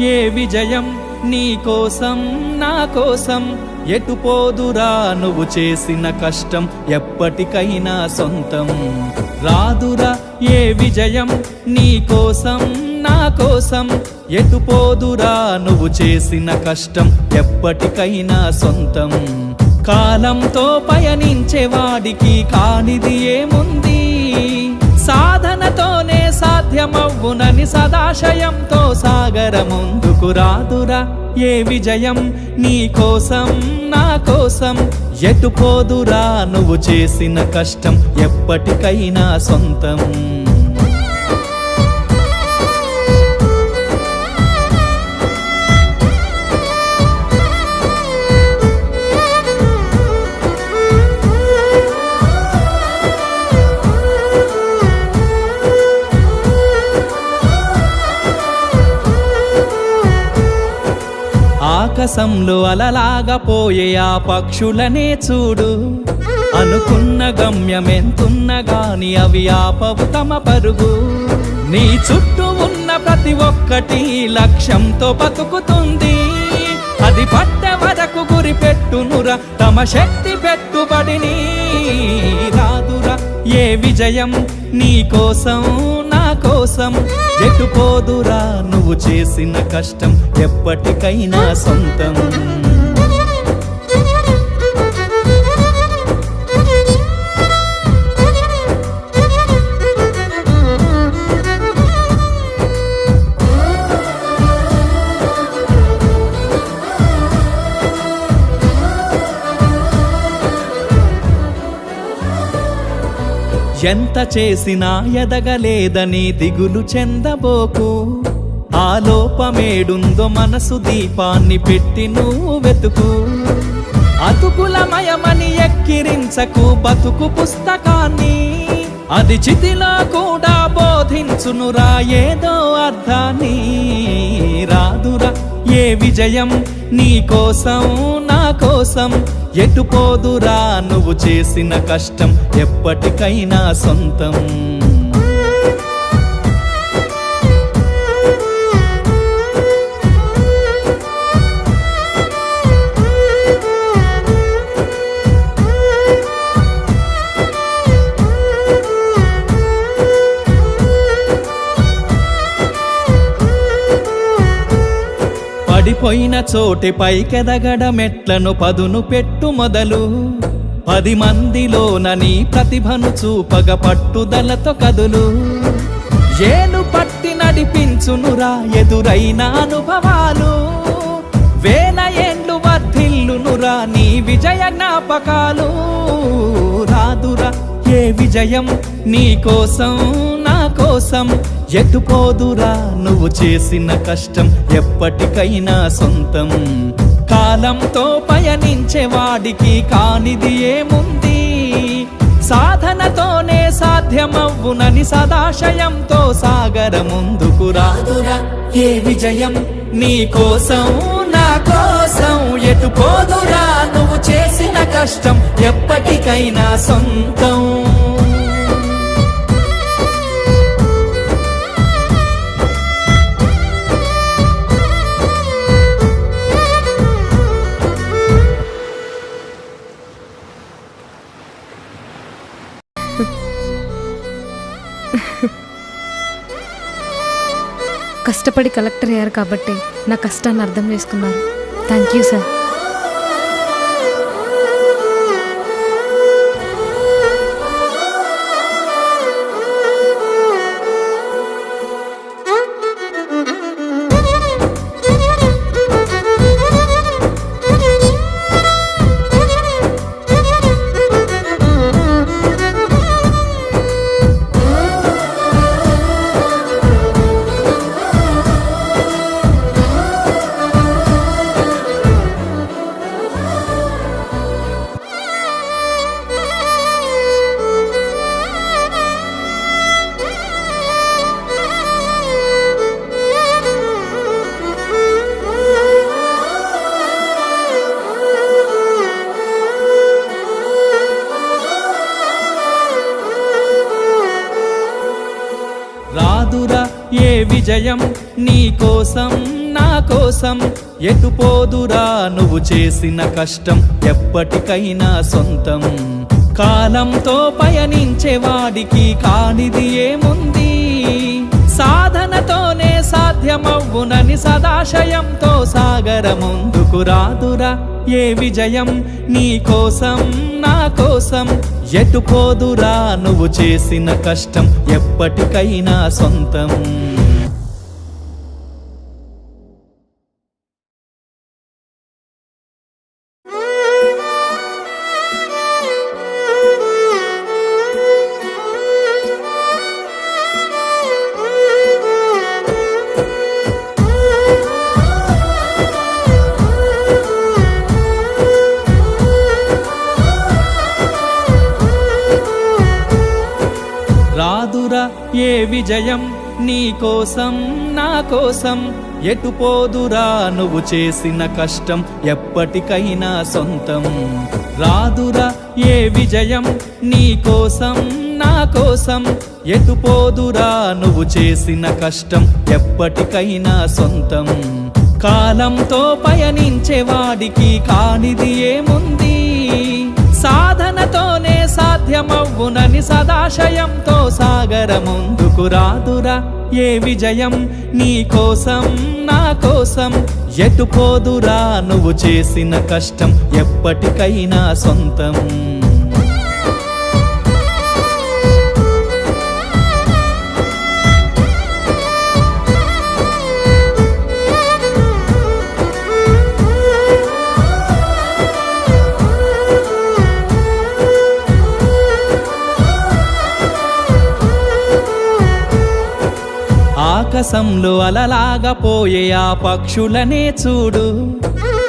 ఏ విజయం నీ కోసం నా కోసం ఎటు పోదురా నువ్వు చేసిన కష్టం ఎప్పటికైనా సొంతం రాదురా ఏ విజయం నీ కోసం నా కోసం ఎటు పోదురా నువ్వు చేసిన కష్టం ఎప్పటికైనా సొంతం కాలంతో పయనించే వాడికి కానిది ఏముంది సాధనతోనే సాధ్యమవ్వునని సదాశయంతో సాగర ముందుకు రాదురా ఏ విజయం నీ కోసం నా కోసం ఎటు పోదురా నువ్వు చేసిన కష్టం ఎప్పటికైనా సొంతం ఆకాశంలో అలలాగా పోయే ఆ పక్షులనే చూడు అనుకున్న గమ్యమెంతున్న గాని అవి ఆపవు తమ పరుగు నీ చుట్టూ ఉన్న ప్రతి ఒక్కటి లక్ష్యంతో బతుకుతుంది అది పట్టే వరకు గురి పెట్టునురా తమ శక్తి పెట్టుబడిని రాదురా ఏ విజయం నీ కోసం నా కోసం ఎటు పోదురా నువ్వు చేసిన కష్టం ఎప్పటికైనా సొంతం ఎంత చేసినా ఎదగలేదని దిగులు చెందబోకు ఆ లోపమేడుందో మనసు దీపాన్ని పెట్టి నువ్వు వెతుకు అతుకులమయమని ఎక్కిరించకు బతుకు పుస్తకాన్ని అది చితిలో కూడా బోధించునురా ఏదో అర్థాన్ని రాదురా ఏ విజయం నీ కోసం నా కోసం ఎటు పోదురా నువ్వు చేసిన కష్టం ఎప్పటికైనా సొంతం పడిపోయిన చోటి పైకెదగడ మెట్లను పదును పెట్టు మొదలు 10 మందిలోన నీ ప్రతిభను చూపగ పట్టుదలతో కదులు ఏలు పట్టి నడిపించునురా ఎదురైన అనుభవాలు వేల ఏండ్లు వర్ధిల్లునురా నీ విజయ జ్ఞాపకాలు రాదురా ఏ విజయం నీ కోసం నా కోసం ఎటు పోదురా నువ్వు చేసిన కష్టం ఎప్పటికైనా సొంతం కాలంతో పయనించే వాడికి కానిది ఏముంది సాధనతోనే సాధ్యమవ్వునని సదాశయంతో సాగర ముందుకు రాదురా ఏ విజయం నీ కోసం నా కోసం ఎటు పోదురా నువ్వు చేసిన కష్టం ఎప్పటికైనా సొంతం కష్టపడి కలెక్టర్ అయ్యారు కాబట్టి నా కష్టాన్ని అర్థం చేసుకున్నారు. Thank you sir. రాదురా ఏ విజయం నీ కోసం నా కోసం ఎటు పోదురా నువ్వు చేసిన కష్టం ఎప్పటికైనా సొంతం కాలంతో పయనించే వాడికి కానిది ఏముంది సాధనతోనే సాధ్యమవ్వునని సదాశయంతో సాగర ముందుకు రాదురా ఏ విజయం నీ కోసం నా కోసం ఎటు పోదురా నువ్వు చేసిన కష్టం ఎప్పటికైనా సొంతం రాదురా ఏ విజయం నీ కోసం నా కోసం ఎటు పోదురా నువ్వు చేసిన కష్టం ఎప్పటికైనా సొంతం రాదురా ఏ విజయం నీ కోసం నా కోసం ఎటు పోదురా నువ్వు చేసిన కష్టం ఎప్పటికైనా సొంతం కాలంతో పయనించే వాడికి కానిది ఏముంది సాధనతోనే సాధ్యమవ్వునని సదాశయంతో సాగర ముందుకు రాదురా ఏ విజయం నీ కోసం నా కోసం ఎటు పోదురా నువ్వు చేసిన కష్టం ఎప్పటికైనా సొంతం ఆకాశంలో అలలాగా పోయే ఆ పక్షులనే చూడు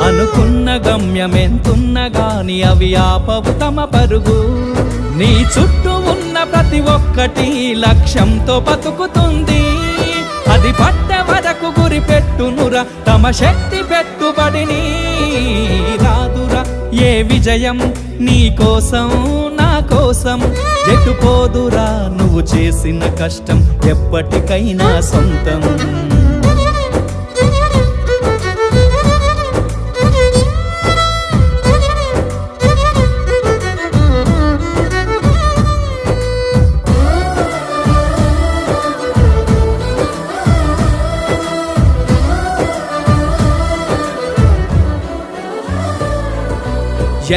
అనుకున్న గమ్యమెంతున్న గాని అవి ఆపవు తమ పరుగు నీ చుట్టూ ఉన్న ప్రతి ఒక్కటి లక్ష్యంతో బతుకుతుంది అది పట్టే వరకు గురి పెట్టునురా తమ శక్తి పెట్టుబడిని రాదురా ఏ విజయం నీ కోసం నా కోసం ఎటు పోదురా నువ్వు చేసిన కష్టం ఎప్పటికైనా సొంతం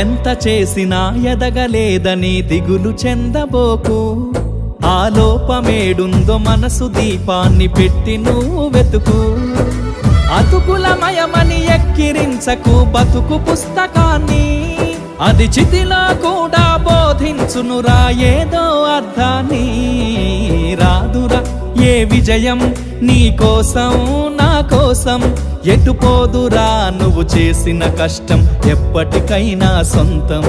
ఎంత చేసినా ఎదగలేదని దిగులు చెందబోకు ఆ లోపమేడుందో మనసు దీపాన్ని పెట్టి నువ్వు వెతుకు అతుకులమయమని ఎక్కిరించకు బతుకు పుస్తకాన్ని అది చితిలో కూడా బోధించునురా ఏదో అర్థాన్ని రాదురా ఏ విజయం నీ కోసం నా కోసం ఎటు పోదురా నువ్వు చేసిన కష్టం ఎప్పటికైనా సొంతం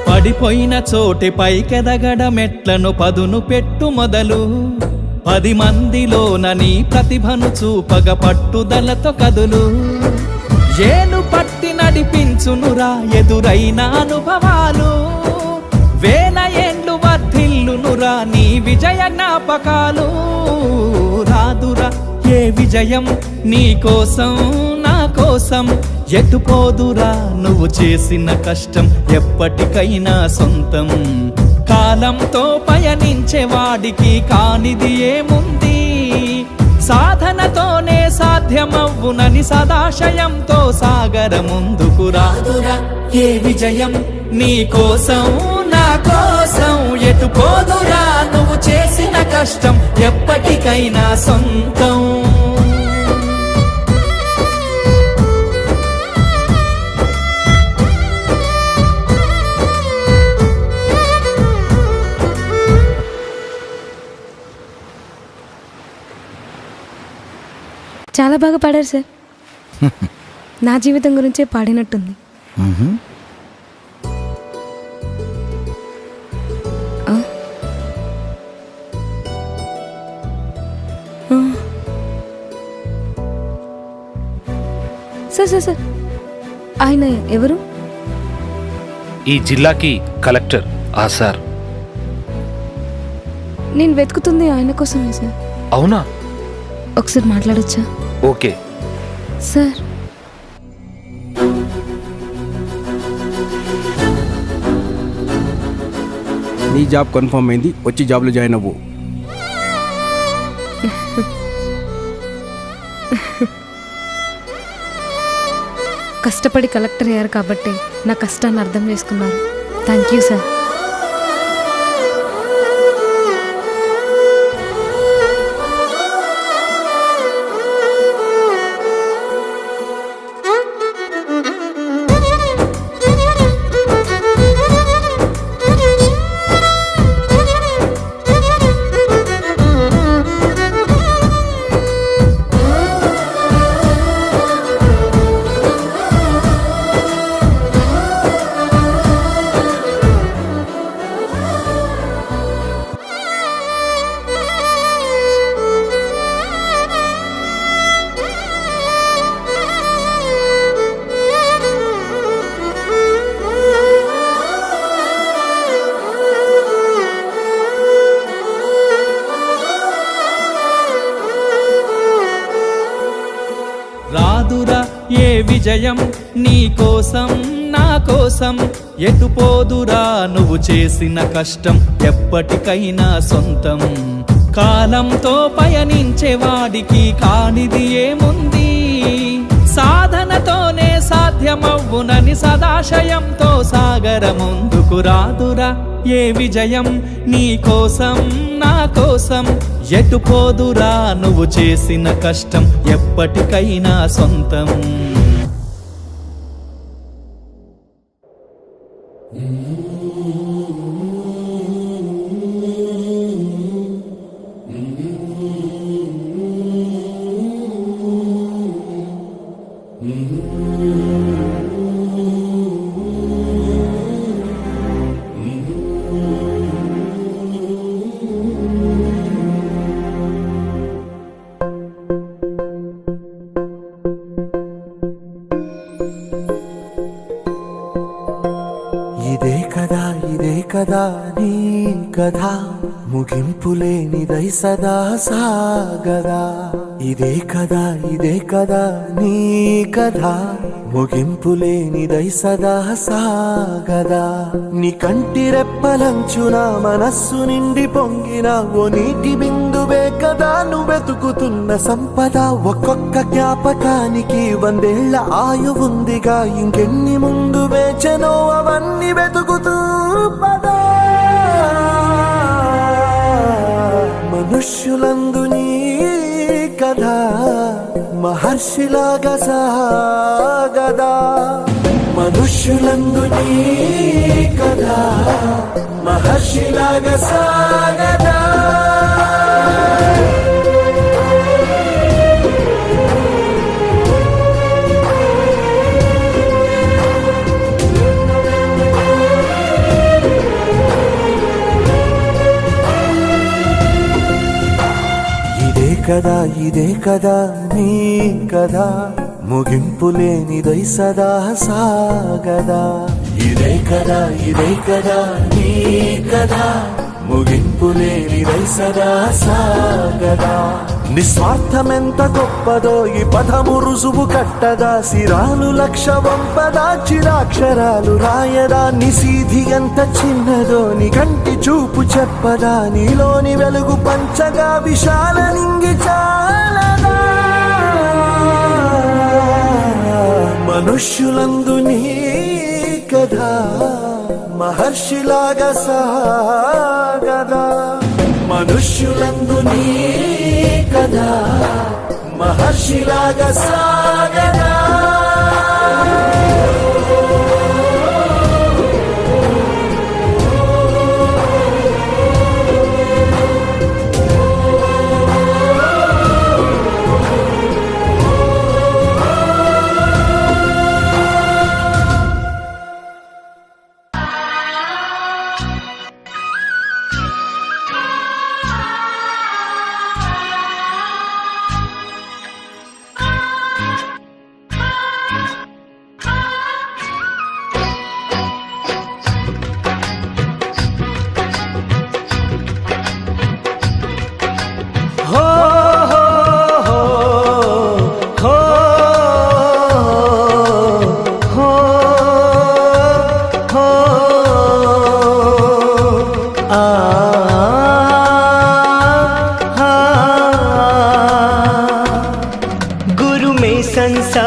పడిపోయిన చోటి పైకెదగడ మెట్లను పదును పెట్టు మొదలు 10 మందిలోన నీ ప్రతిభను చూపగ పట్టుదలతో కదులు ఏలు పట్టి నడిపించునురా ఎదురైన అనుభవాలు వేల ఏండ్లు వర్ధిల్లునురా నీ విజయ జ్ఞాపకాలు రాదురా ఏ విజయం నీ కోసం నా కోసం ఎటు పోదురా నువ్వు చేసిన కష్టం ఎప్పటికైనా సొంతం కాలంతో పయనించే వాడికి కానిది ఏముంది సాధనతోనే సాధ్యమవ్వునని సదాశయంతో సాగర ముందుకు రాదురా ఏ విజయం నీ కోసం నా కోసం ఎటు పోదురా నువ్వు చేసిన కష్టం ఎప్పటికైనా సొంతం చాలా బాగా పాడారు సార్. నా జీవితం గురించే పాడినట్టుంది. సార్ సార్ సార్ ఆయన ఎవరు? ఈ జిల్లాకి కలెక్టర్ ఆ సార్. నేను వెతుకుతుంది ఆయన కోసమే సార్. అవునా? ఒకసారి మాట్లాడొచ్చా? Okay sir. నీ జాబ్ కన్ఫర్మ్ అయింది, వచ్చి జాబ్లో జాయిన్ అవ్వు. కష్టపడి కలెక్టర్ అయ్యారు కాబట్టి నా కష్టాన్ని అర్థం చేసుకున్నారు. Thank you sir. రాదురా ఏ విజయం నీ కోసం నా కోసం, ఎటు పోదురా నువ్వు చేసిన కష్టం ఎప్పటికైనా సొంతం. కాలంతో పయనించే వాడికి కానిది ఏముంది, సాధనతోనే సాధ్యమవ్వునని సదాశయంతో సాగర ముందుకు రాదురా ఏ విజయం నీ కోసం నా కోసం, ఎటు పోదురా నువ్వు చేసిన కష్టం ఎప్పటికైనా సొంతం. ఇదే కదా నీ కథ, ముగింపులేనిదై సదా సాగదా. ఇదే కదా నీ కథ, ముగింపులేనిదై సదా సాగదా. నీ కంటి రెప్పలంచున మనస్సు నిండి పొంగిన ఓ నీటి బిందువే కదా నువ్వెతుకుతున్న సంపద. ఒక్కొక్క జ్ఞాపకానికి 100 ఏళ్ల ఆయువుందిగా, ఇంకెన్ని ముందు వేచనో అవన్నీ వెతుకుతూ పదా. మనుష్యులందు నీ కథ మహర్షిలాగా సాగదా. మనుష్యులందు నీ కథ మహర్షిలాగా సాగదా. ఇదే కదా నీ కథ, ముగింపులేనిదై సదా సాగదా. ఇదే కదా నీ కథ, ముగింపులేనిదై సదా సాగదా. నిస్వార్థమెంత గొప్పదో ఈ పదము రుజువు కట్టదా. సిరాలు 1,00,000 వంపదా, చిరాక్షరాలు రాయదా. నిశీధి ఎంత చిన్నదో నీ కంటి చూపు చెప్పదా. నీలోని వెలుగు పంచగా విశాల నింగి చాలదా. మనుష్యులందు నీ కథ మహర్షిలాగా సాగదా. మనుష్యులందు నీ కథ మహర్షిలాగా సాగదా.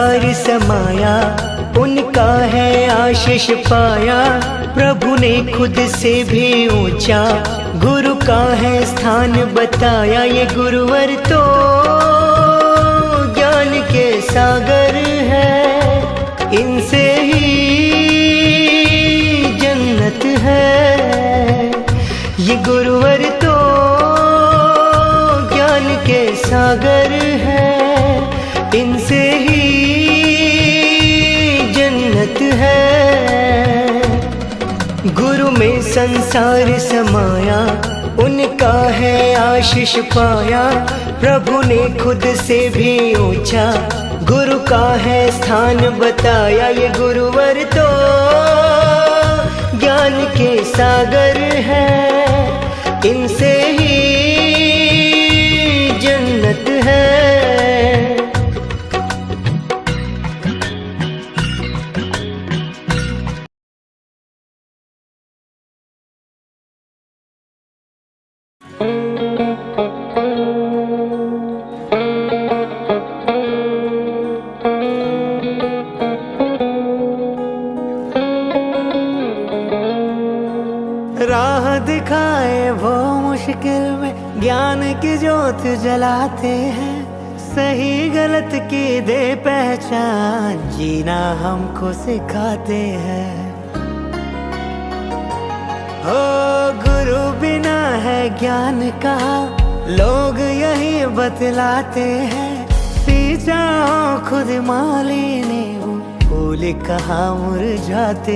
संसार समाया, उनका है आशीष पाया। प्रभु ने खुद से भी ऊंचा गुरु का है स्थान बताया। ये गुरुवर तो ज्ञान के सागर है, इनसे ही जन्नत है। ये गुरुवर तो ज्ञान के सागर है, इनसे ही जन्नत है। गुरु में संसार समाया, उनका है आशीष पाया। प्रभु ने खुद से भी ऊंचा गुरु का है स्थान बताया। ये गुरुवर तो ज्ञान के सागर है, इनसे ही जन्नत है। राह दिखाए वो मुश्किल में, ज्ञान की ज्योत जलाते हैं। सही गलत की दे पहचान, जीना हमको सिखाते हैं। हो गुरु बिना है ज्ञान का, लोग यही बतलाते हैं। सींचा खुद माली ने वो फूल कहाँ मुरझाते।